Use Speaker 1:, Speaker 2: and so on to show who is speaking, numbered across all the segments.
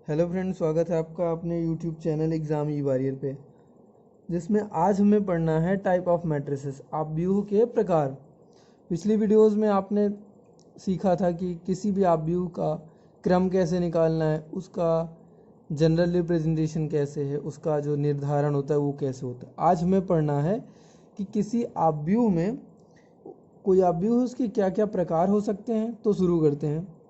Speaker 1: Hello friend, स्वागत है आपका अपने यूट्यूब चैनल एग्ज़ाम ई वॉरियर पे, जिसमें आज हमें पढ़ना है टाइप ऑफ मैट्रिसेस, आव्यूह के प्रकार। पिछली वीडियोस में आपने सीखा था कि किसी भी आव्यूह का क्रम कैसे निकालना है, उसका जनरल रिप्रेजेंटेशन कैसे है, उसका जो निर्धारण होता है वो कैसे होता है। आज हमें पढ़ना है कि किसी आव्यूह में कोई आव्यूह उसके क्या क्या प्रकार हो सकते हैं। तो शुरू करते हैं।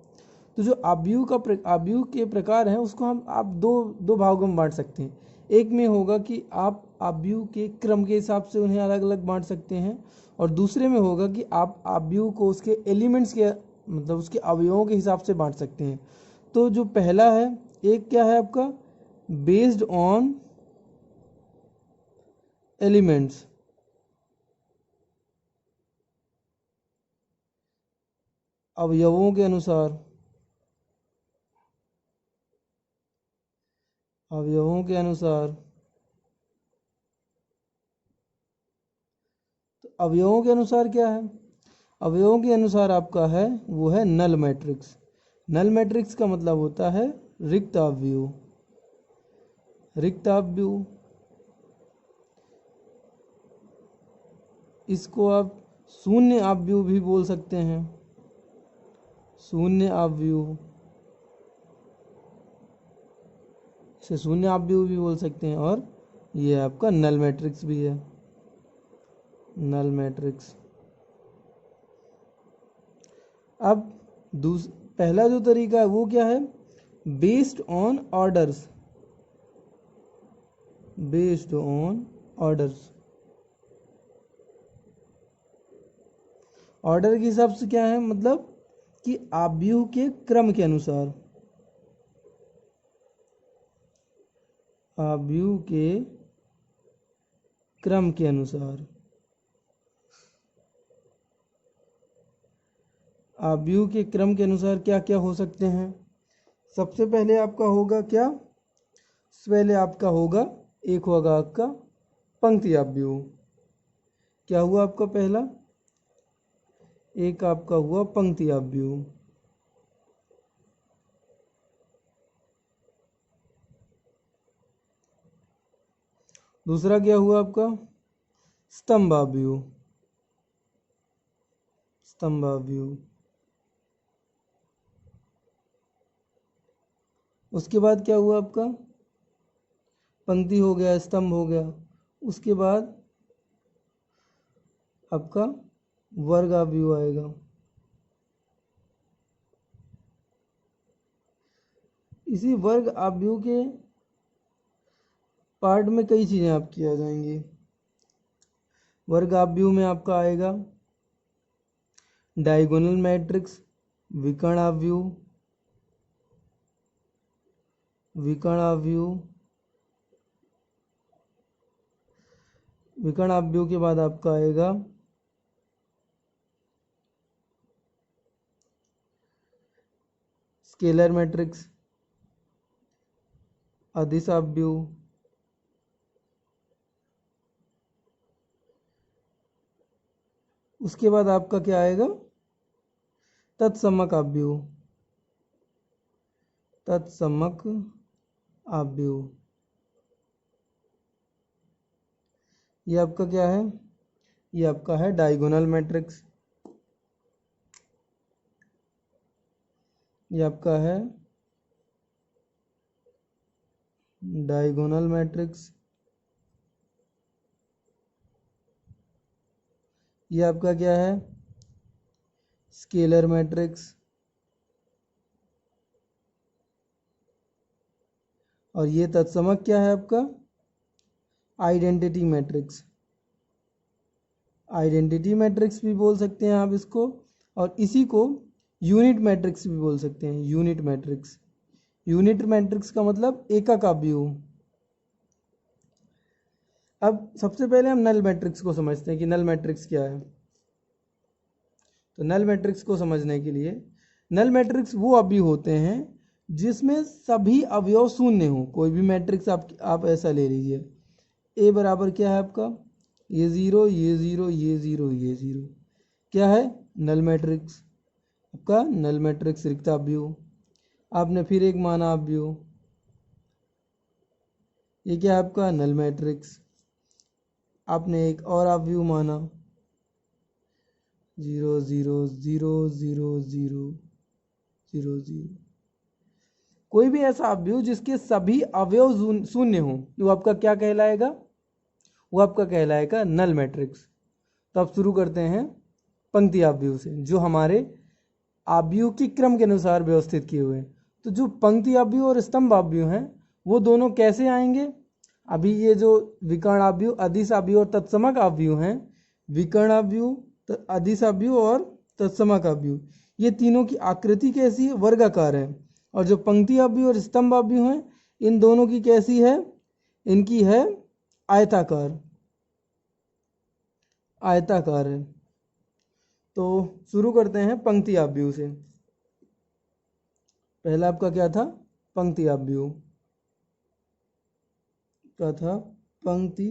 Speaker 1: तो जो आव्यूह के प्रकार हैं उसको आप दो भागों में बांट सकते हैं। एक में होगा कि आप आव्यूह के क्रम के हिसाब से उन्हें अलग अलग बांट सकते हैं, और दूसरे में होगा कि आप आव्यूह को उसके एलिमेंट्स के मतलब उसके अवयवों के हिसाब से बांट सकते हैं। तो जो पहला है, एक क्या है आपका, बेस्ड ऑन एलिमेंट्स। अवयवों के अनुसार, अवयवों के अनुसार। तो अवयवों के अनुसार क्या है? अवयवों के अनुसार आपका है वो है नल मैट्रिक्स। नल मैट्रिक्स का मतलब होता है रिक्त अवयव। रिक्त अवयव, इसको आप शून्य अवयव भी बोल सकते हैं। शून्य अवयव, इसे शून्य अवयव भी बोल सकते हैं। और ये आपका नल मैट्रिक्स भी है, नल मैट्रिक्स। अब पहला जो तरीका है वो क्या है, based on orders. Based on orders, order के हिसाब से क्या है, मतलब कि आव्यूह के क्रम के अनुसार। आव्यूह के क्रम के अनुसार, आव्यूह के क्रम के अनुसार क्या क्या हो सकते हैं। सबसे पहले आपका होगा क्या, पहले आपका होगा, एक होगा आपका पंक्ति आव्यूह। क्या हुआ आपका पहला, एक आपका हुआ पंक्ति आव्यूह। दूसरा क्या हुआ आपका, स्तंभ आव्यूह। स्तंभ आव्यूह। उसके बाद क्या हुआ आपका, पंक्ति हो गया, स्तंभ हो गया। उसके बाद आपका वर्ग आव्यूह आएगा। इसी वर्ग आव्यूह के पार्ट में कई चीज़ें आपकी आ जाएंगी। वर्ग आव्यूह में आपका आएगा डायगोनल मैट्रिक्स, विकर्ण आव्यूह, विकर्ण आव्यूह। विकर्ण आव्यूह के बाद आपका आएगा स्केलर मैट्रिक्स, अदिश आव्यूह। उसके बाद आपका क्या आएगा, तत्समक आव्यूह। तत्समक आव्यूह, ये आपका क्या है, ये आपका है डायगोनल मैट्रिक्स। ये आपका है डायगोनल मैट्रिक्स। ये आपका क्या है, स्केलर मैट्रिक्स। और ये तत्समक क्या है आपका, आइडेंटिटी मैट्रिक्स। आइडेंटिटी मैट्रिक्स भी बोल सकते हैं आप इसको, और इसी को यूनिट मैट्रिक्स भी बोल सकते हैं। यूनिट मैट्रिक्स, यूनिट मैट्रिक्स का मतलब एकक आव्यूह। अब सबसे पहले हम नल मैट्रिक्स को समझते हैं कि नल मैट्रिक्स क्या है। तो नल मैट्रिक्स को समझने के लिए, नल मैट्रिक्स वो अवयव होते हैं जिसमें सभी अवयव शून्य हो। कोई भी मैट्रिक्स आप ऐसा ले लीजिए, ए बराबर क्या है आपका, ये ज़ीरो, ये ज़ीरो, ये ज़ीरो, ये ज़ीरो, क्या है, नल मैट्रिक्स। आपका नल मैट्रिक्स रिक्त अवयव। आपने फिर एक माना अवयव, ये क्या है आपका नल मैट्रिक्स। आपने एक और आप व्यू माना 0 0 0 0 0 0 0। कोई भी ऐसा अवयव जिसके सभी अवयव शून्य हो वो आपका क्या कहलाएगा, वो आपका कहलाएगा नल मैट्रिक्स। तो अब शुरू करते हैं पंक्ति अवयव से जो हमारे अवयव की क्रम के अनुसार व्यवस्थित किए हुए हैं। तो जो पंक्ति अवयव और स्तंभ अवयव हैं वो दोनों कैसे आएंगे। अभी ये जो विकर्ण अवयव, अदिश अवयव और तत्समक अवयव हैं, विकर्ण अवयव, अदिश अवयव और तत्समक अवयव, ये तीनों की आकृति कैसी है, वर्गाकार है। और जो पंक्ति अवयव और स्तंभ अवयव हैं इन दोनों की कैसी है, इनकी है आयताकार, आयताकार है। तो शुरू करते हैं पंक्ति अवयव से। पहला आपका क्या था, पंक्ति अवयव का था, पंक्ति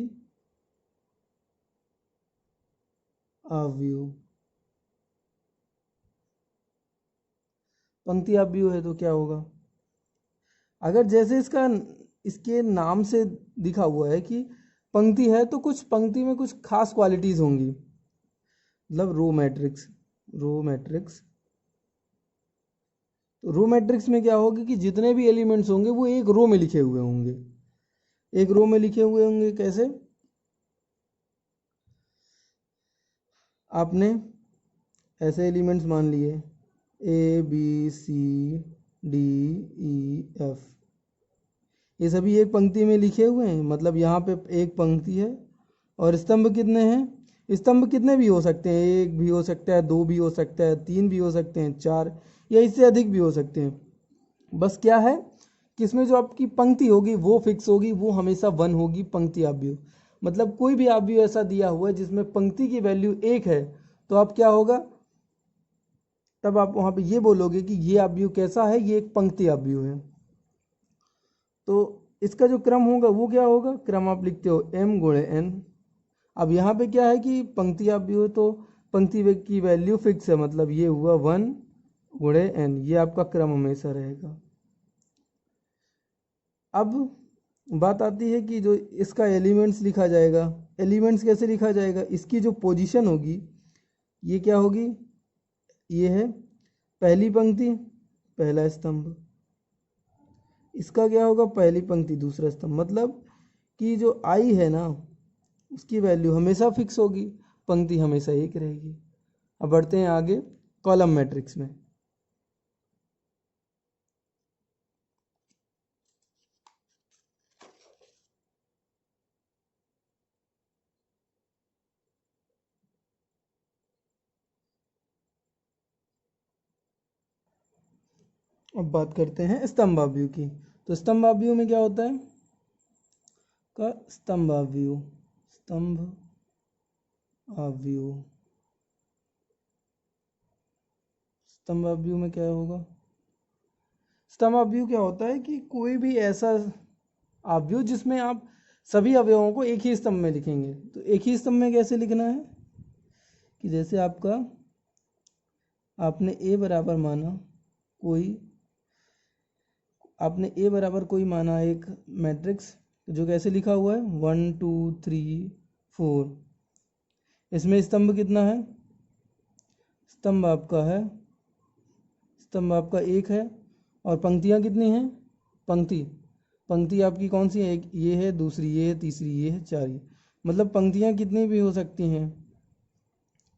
Speaker 1: अवयव। पंक्ति अवयव है तो क्या होगा, अगर जैसे इसके नाम से दिखा हुआ है कि पंक्ति है तो कुछ पंक्ति में कुछ खास क्वालिटीज होंगी, मतलब रो मैट्रिक्स, रो मैट्रिक्स। तो रो मैट्रिक्स में क्या होगा कि जितने भी एलिमेंट्स होंगे वो एक रो में लिखे हुए होंगे, एक रो में लिखे हुए होंगे। कैसे, आपने ऐसे एलिमेंट्स मान लिए A B C D E F, ये सभी एक पंक्ति में लिखे हुए हैं, मतलब यहाँ पे एक पंक्ति है। और स्तंभ कितने हैं, स्तंभ कितने भी हो सकते हैं, एक भी हो सकता है, दो भी हो सकता है, तीन भी हो सकते हैं, चार या इससे अधिक भी हो सकते हैं। बस क्या है कि इसमें जो आपकी पंक्ति होगी वो फिक्स होगी, वो हमेशा 1 होगी पंक्ति अवयव। मतलब कोई भी अवयव ऐसा दिया हुआ है जिसमें पंक्ति की वैल्यू 1 है तो आप क्या होगा, तब आप वहाँ पे ये बोलोगे कि ये अवयव कैसा है, ये एक पंक्ति अवयव है। तो इसका जो क्रम होगा वो क्या होगा, क्रम आप लिखते हो m गुणे n। अब यहाँ पे क्या है कि पंक्ति अवयव तो पंक्ति की वैल्यू फिक्स है, मतलब ये हुआ 1 गुणे n, ये आपका क्रम हमेशा रहेगा। अब बात आती है कि जो इसका एलिमेंट्स लिखा जाएगा, एलिमेंट्स कैसे लिखा जाएगा, इसकी जो पोजीशन होगी ये क्या होगी, ये है पहली पंक्ति पहला स्तंभ, इसका क्या होगा पहली पंक्ति दूसरा स्तंभ। मतलब कि जो आई है ना उसकी वैल्यू हमेशा फिक्स होगी, पंक्ति हमेशा एक रहेगी। अब बढ़ते हैं आगे कॉलम मैट्रिक्स में। अब बात करते हैं स्तंभाव्यूह की। तो स्तंभाव्यूह में क्या होता है का स्तंभाव्यूह, स्तंभ अव्यूह, स्तंभाव्यूह में क्या होगा, स्तंभाव्यूह क्या होता है कि कोई भी ऐसा अवयव जिसमें आप सभी अवयवों को एक ही स्तंभ में लिखेंगे। तो एक ही स्तंभ में कैसे लिखना है कि जैसे आपका आपने a बराबर माना कोई, आपने a बराबर कोई माना एक मैट्रिक्स जो कैसे लिखा हुआ है 1 2 3 4, इसमें स्तंभ कितना है, स्तंभ आपका है, स्तंभ आपका एक है। और पंक्तियाँ कितनी हैं, पंक्ति आपकी कौन सी है, एक ये है, दूसरी ये है, तीसरी ये है, चार ये, मतलब पंक्तियाँ कितनी भी हो सकती हैं,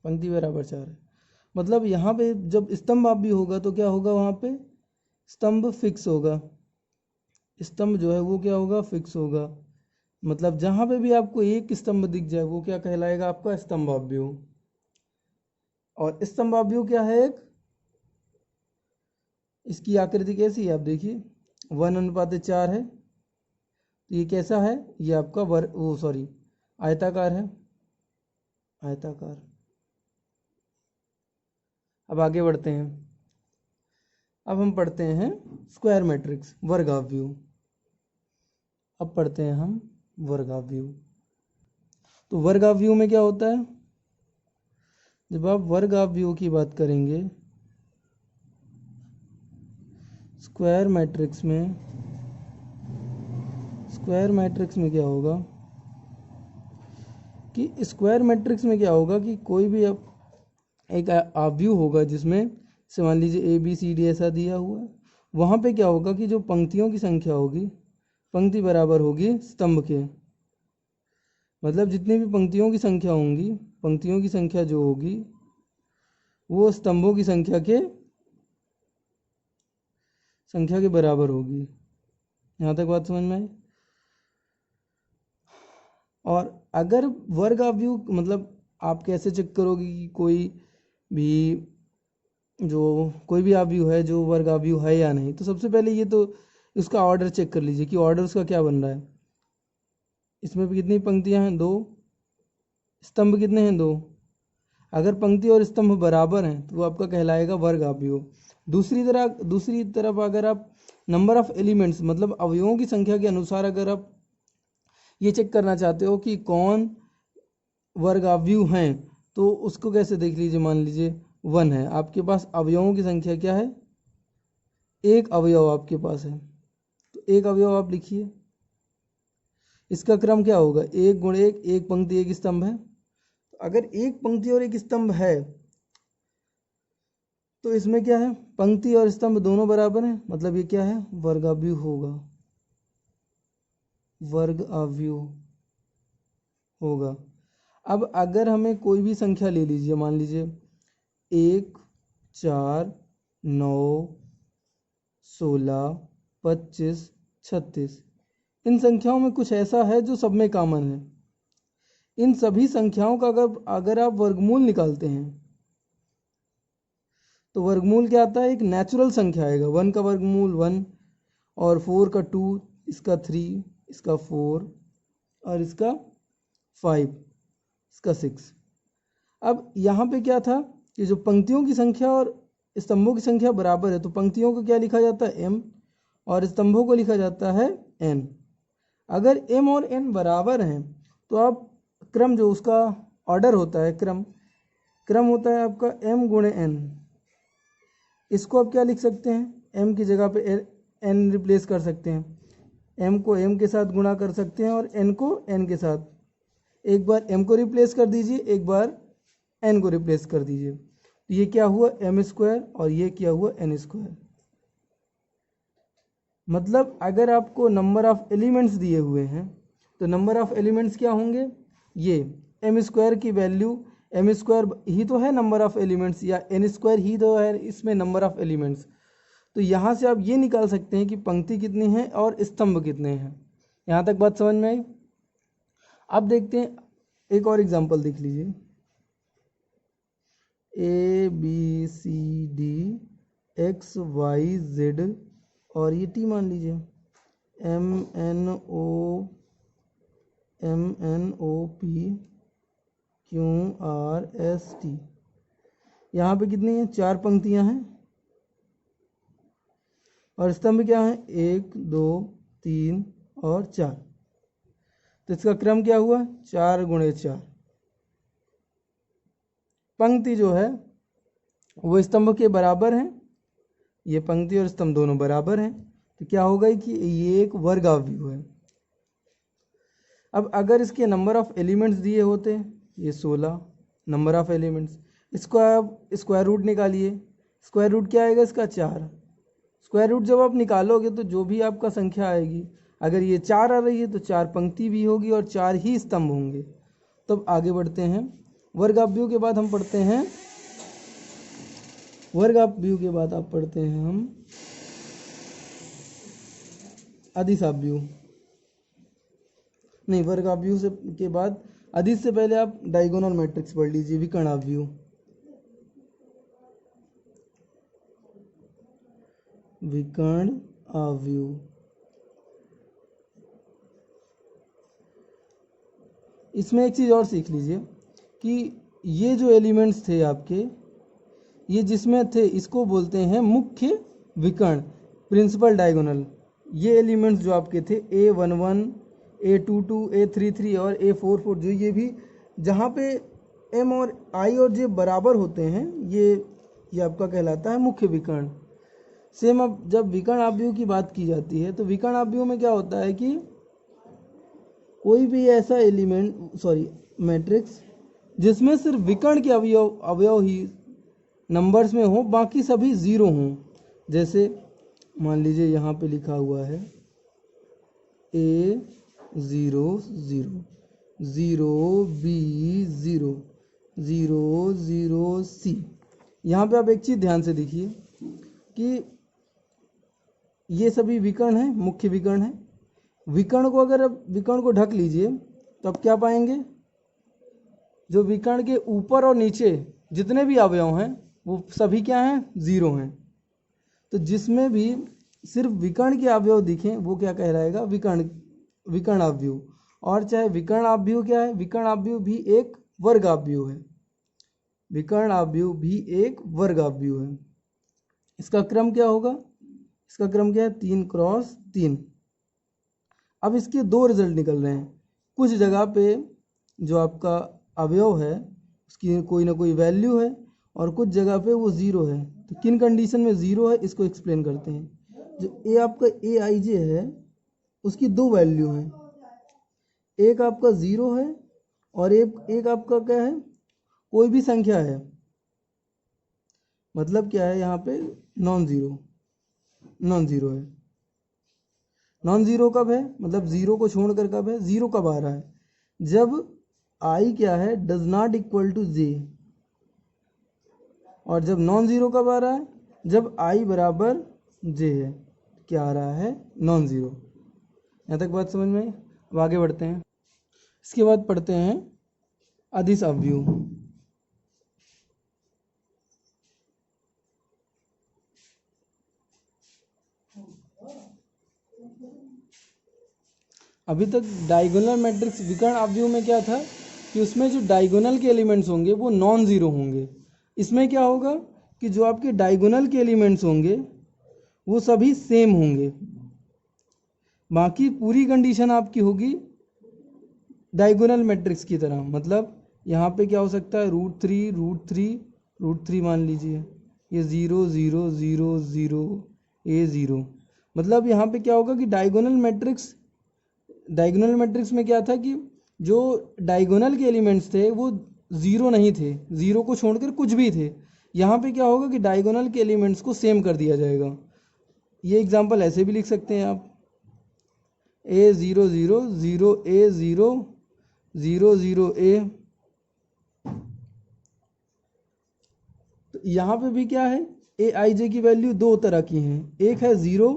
Speaker 1: पंक्ति बराबर 4 है। मतलब यहाँ पे जब स्तंभ आप भी होगा तो क्या होगा, वहाँ पे स्तंभ फिक्स होगा, स्तंभ जो है वो क्या होगा फिक्स होगा। मतलब जहाँ पे भी आपको एक स्तंभ दिख जाए वो क्या कहलाएगा आपका स्तंभाव्यूह। और स्तंभाव्यूह क्या है, एक इसकी आकृति कैसी है आप देखिए 1:4 है। तो ये कैसा है, ये आपका आयताकार है, आयताकार। अब आगे बढ़ते हैं, अब हम पढ़ते हैं स्क्वायर मैट्रिक्स वर्गाव्यूह। अब पढ़ते हैं हम वर्गाव्यूह। तो वर्गाव्यूह में क्या होता है, जब आप वर्गाव्यूह की बात करेंगे स्क्वायर मैट्रिक्स स्क्वायर मैट्रिक्स में क्या होगा कि कोई भी अब एक आव्यूह होगा जिसमें से मान लीजिए ABCD ऐसा दिया हुआ है, वहाँ पे क्या होगा कि जो पंक्तियों की संख्या होगी, पंक्ति बराबर होगी स्तंभ के, मतलब जितनी भी पंक्तियों की संख्या होंगी, पंक्तियों की संख्या जो होगी वो स्तंभों की संख्या के बराबर होगी। यहाँ तक बात समझ में आई। और अगर वर्ग आव्यूह मतलब आप कैसे चेक करोगे कि कोई भी आव्यूह है जो वर्ग आव्यूह है या नहीं, तो सबसे पहले ये तो उसका ऑर्डर चेक कर लीजिए कि ऑर्डर उसका क्या बन रहा है। इसमें भी कितनी पंक्तियां हैं, 2, स्तंभ कितने हैं, 2। अगर पंक्ति और स्तंभ बराबर हैं तो वो आपका कहलाएगा वर्ग आव्यूह। दूसरी तरफ अगर आप नंबर ऑफ एलिमेंट्स मतलब अवयवों की संख्या के अनुसार अगर आप ये चेक करना चाहते हो कि कौन वर्ग आव्यूह हैं, तो उसको कैसे देख लीजिए। मान लीजिए 1 है, आपके पास अवयवों की संख्या क्या है, एक अवयव आपके पास है, तो एक अवयव आप लिखिए। इसका क्रम क्या होगा, 1 गुण 1, एक पंक्ति एक स्तंभ है। अगर एक पंक्ति और एक स्तंभ है तो इसमें क्या है, पंक्ति और स्तंभ दोनों बराबर हैं, मतलब ये क्या है, वर्ग आव्यूह होगा, वर्ग आव्यूह होगा। अब अगर हमें कोई भी संख्या ले लीजिए, मान लीजिए 1, 4, 9, 16, 25, 36, इन संख्याओं में कुछ ऐसा है जो सब में कॉमन है। इन सभी संख्याओं का अगर आप वर्गमूल निकालते हैं तो वर्गमूल क्या आता है, एक नेचुरल संख्या आएगा। 1 का वर्गमूल 1 और 4 का 2, इसका 3, इसका 4 और इसका 5, इसका 6। अब यहाँ पे क्या था कि जो पंक्तियों की संख्या और स्तंभों की संख्या बराबर है तो पंक्तियों को क्या लिखा जाता है, m, और स्तंभों को लिखा जाता है n। अगर m और n बराबर हैं तो आप क्रम जो उसका ऑर्डर होता है, क्रम होता है आपका m गुणे n। इसको आप क्या लिख सकते हैं, m की जगह पे n रिप्लेस कर सकते हैं, m को m के साथ गुणा कर सकते हैं और n को n के साथ। एक बार m को रिप्लेस कर दीजिए, एक बार n को रिप्लेस कर दीजिए, तो ये क्या हुआ m² और ये क्या हुआ n²। मतलब अगर आपको नंबर ऑफ एलिमेंट्स दिए हुए हैं तो नंबर ऑफ एलिमेंट्स क्या होंगे, ये m² की वैल्यू, m² ही तो है नंबर ऑफ एलिमेंट्स, या n² ही तो है इसमें नंबर ऑफ एलिमेंट्स। तो यहाँ से आप ये निकाल सकते हैं कि पंक्ति कितनी है और स्तंभ कितने हैं। यहाँ तक बात समझ में आई। अब देखते हैं एक और एग्जांपल देख लीजिए, ABCD XYZ और ये T मान लीजिए, MNOP QRST। यहाँ पे कितनी है, 4 पंक्तियाँ हैं और स्तंभ क्या है, 1, 2, 3 और 4। तो इसका क्रम क्या हुआ, 4 गुणे 4। पंक्ति जो है वो स्तंभ के बराबर है, ये पंक्ति और स्तंभ दोनों बराबर हैं, तो क्या होगा कि ये एक वर्ग आव्यूह है। अब अगर इसके नंबर ऑफ एलिमेंट्स दिए होते, ये 16 नंबर ऑफ एलिमेंट्स, इसको आप स्क्वायर रूट निकालिए। स्क्वायर रूट क्या आएगा इसका, 4। स्क्वायर रूट जब आप निकालोगे तो जो भी आपका संख्या आएगी, अगर ये 4 आ रही है तो 4 पंक्ति भी होगी और 4 ही स्तंभ होंगे। तब आगे बढ़ते हैं, वर्ग आव्यूह के बाद हम पढ़ते हैं, वर्ग आव्यूह के बाद आप पढ़ते हैं हम अदिश आव्यूह। नहीं, वर्ग आव्यूह से के बाद अदिश से पहले आप डायगोनल मैट्रिक्स पढ़ लीजिए, विकर्ण आव्यूह। विकर्ण आव्यूह, इसमें एक चीज़ और सीख लीजिए कि ये जो एलिमेंट्स थे आपके, ये जिसमें थे इसको बोलते हैं मुख्य विकर्ण, प्रिंसिपल डायगोनल। ये एलिमेंट्स जो आपके थे A11, A22, A33 और A44, जो ये भी जहाँ पे M और I और J बराबर होते हैं, ये आपका कहलाता है मुख्य विकर्ण। सेम अब जब विकर्ण आव्यूह की बात की जाती है तो विकर्ण आव्यूह में क्या होता है कि कोई भी ऐसा मैट्रिक्स जिसमें सिर्फ विकर्ण के अवयव ही नंबर्स में हो, बाकी सभी ज़ीरो हों। जैसे मान लीजिए यहाँ पे लिखा हुआ है A 0 0 0 B 0 0 0 C। यहाँ पे आप एक चीज़ ध्यान से देखिए कि ये सभी विकर्ण हैं, मुख्य विकर्ण हैं। विकर्ण को अगर अब विकर्ण को ढक लीजिए तो अब क्या पाएंगे, जो विकर्ण के ऊपर और नीचे जितने भी अवयव हैं वो सभी क्या हैं, ज़ीरो हैं। तो जिसमें भी सिर्फ विकर्ण के अवयव दिखें वो क्या कहलाएगा, विकर्ण अवयव। और चाहे विकर्ण अवयव क्या है, विकर्ण अवयव भी एक वर्ग अवयव है, विकर्ण अवयव भी एक वर्ग अवयव है। इसका क्रम क्या होगा, इसका क्रम क्या है, 3 क्रॉस 3। अब इसके दो रिजल्ट निकल रहे हैं। कुछ जगह पे जो आपका अवयव है उसकी कोई ना कोई वैल्यू है और कुछ जगह पे वो ज़ीरो है। तो किन कंडीशन में ज़ीरो है इसको एक्सप्लेन करते हैं। जो ए आपका ए आई जे है उसकी दो वैल्यू हैं, एक आपका ज़ीरो है और एक आपका क्या है, कोई भी संख्या है। मतलब क्या है, यहाँ पे नॉन ज़ीरो है। नॉन ज़ीरो कब है, मतलब ज़ीरो को छोड़कर कब है, ज़ीरो कब आ रहा है, जब आई क्या है, डज नॉट इक्वल टू जे। और जब नॉन ज़ीरो कब आ रहा है, जब आई बराबर जे है। क्या आ रहा है, नॉन ज़ीरो। यहाँ तक बात समझ में आई। अब आगे बढ़ते हैं। इसके बाद पढ़ते हैं अदिश अवयव। अभी तक डायगोनल मैट्रिक्स विकर्ण अवयव में क्या था कि उसमें जो डायगोनल के एलिमेंट्स होंगे वो नॉन ज़ीरो होंगे। इसमें क्या होगा कि जो आपके डायगोनल के एलिमेंट्स होंगे वो सभी सेम होंगे। बाकी पूरी कंडीशन आपकी होगी डायगोनल मैट्रिक्स की तरह। मतलब यहाँ पे क्या हो सकता है, रूट थ्री मान लीजिए, ये 0 0 0 0 A 0। मतलब यहाँ पे क्या होगा कि डायगोनल मैट्रिक्स में क्या था कि जो डायगोनल के एलिमेंट्स थे वो ज़ीरो नहीं थे, ज़ीरो को छोड़कर कुछ भी थे। यहाँ पे क्या होगा कि डायगोनल के एलिमेंट्स को सेम कर दिया जाएगा। ये एग्जांपल ऐसे भी लिख सकते हैं आप, A 0 0 0 A 0 0 0 A। तो यहाँ पे भी क्या है, ए आई जे की वैल्यू दो तरह की हैं, एक है ज़ीरो,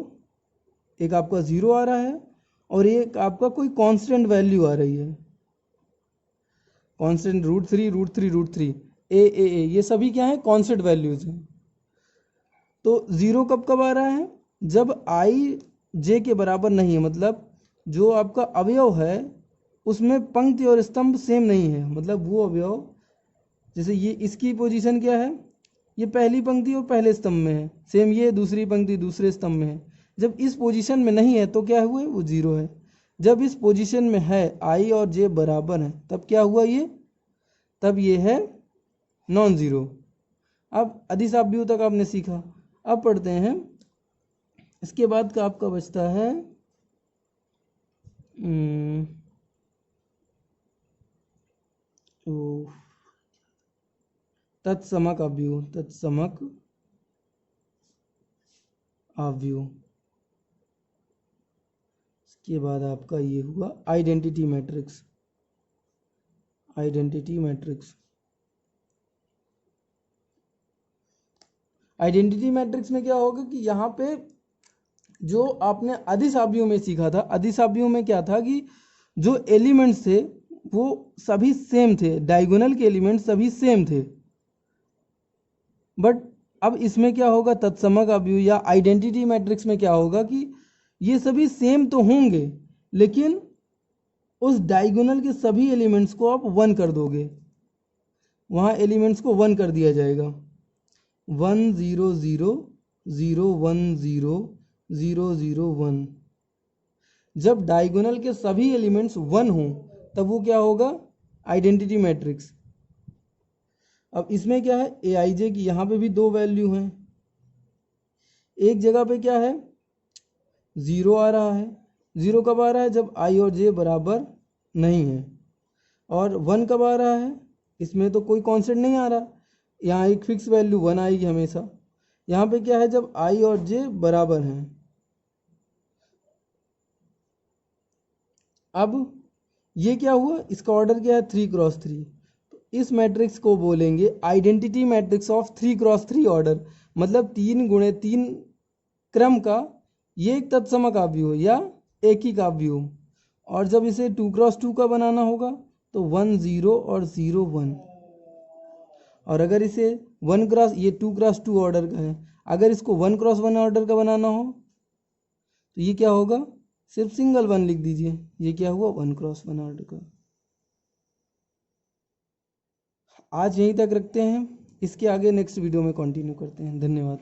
Speaker 1: एक आपका ज़ीरो आ रहा है और एक आपका कोई कांस्टेंट वैल्यू आ रही है, कांस्टेंट रूट थ्री ए, ये सभी क्या है, कांस्टेंट वैल्यूज हैं। तो ज़ीरो कब कब आ रहा है, जब आई जे के बराबर नहीं है। मतलब जो आपका अवयव है उसमें पंक्ति और स्तंभ सेम नहीं है। मतलब वो अवयव, जैसे ये इसकी पोजीशन क्या है, ये पहली पंक्ति और पहले स्तंभ में है, सेम ये दूसरी पंक्ति दूसरे स्तंभ में है। जब इस पोजीशन में नहीं है तो क्या हुआ, वो ज़ीरो है। जब इस पोजीशन में है, आई और जे बराबर है, तब क्या हुआ, तब ये है नॉन ज़ीरो। अब अदिश अवयव तक आपने सीखा। अब पढ़ते हैं इसके बाद का आपका बचता है तत्समक अवयव। इसके बाद आपका ये हुआ आइडेंटिटी मैट्रिक्स। आइडेंटिटी मैट्रिक्स में क्या होगा कि यहाँ पे जो आपने अदिश अवयव में सीखा था, अदिश अवयव में क्या था कि जो एलिमेंट्स थे वो सभी सेम थे, डायगोनल के एलिमेंट्स सभी सेम थे। बट अब इसमें क्या होगा, तत्समक अवयव या आइडेंटिटी मैट्रिक्स में क्या होगा कि ये सभी सेम तो होंगे लेकिन उस डायगोनल के सभी एलिमेंट्स को आप 1 कर दोगे, वहाँ एलिमेंट्स को 1 कर दिया जाएगा। 1 0 0 0 1 0 0 0 1। जब डायगोनल के सभी एलिमेंट्स 1 हों तब वो क्या होगा, आइडेंटिटी मैट्रिक्स। अब इसमें क्या है, ए आई जे की यहाँ पे भी दो वैल्यू हैं। एक जगह पे क्या है, ज़ीरो आ रहा है। ज़ीरो कब आ रहा है, जब आई और जे बराबर नहीं है। और 1 कब आ रहा है, इसमें तो कोई कांस्टेंट नहीं आ रहा, यहाँ एक फिक्स वैल्यू 1 आएगी हमेशा। यहाँ पे क्या है, जब i और j बराबर हैं। अब ये क्या हुआ, इसका ऑर्डर क्या है 3x3, तो इस मैट्रिक्स को बोलेंगे identity matrix of 3x3 order, मतलब 3x3 क्रम का ये एक तत्सम काव्य हो या एक ही काव्य हो। और जब इसे 2x2 का बनाना होगा तो 1 0 और 0 1। और अगर इसे 1 क्रॉस, ये 2x2 ऑर्डर का है, अगर इसको 1x1 ऑर्डर का बनाना हो तो ये क्या होगा, सिर्फ सिंगल 1 लिख दीजिए, ये क्या हुआ 1x1 ऑर्डर का। आज यहीं तक रखते हैं, इसके आगे नेक्स्ट वीडियो में कंटिन्यू करते हैं। धन्यवाद।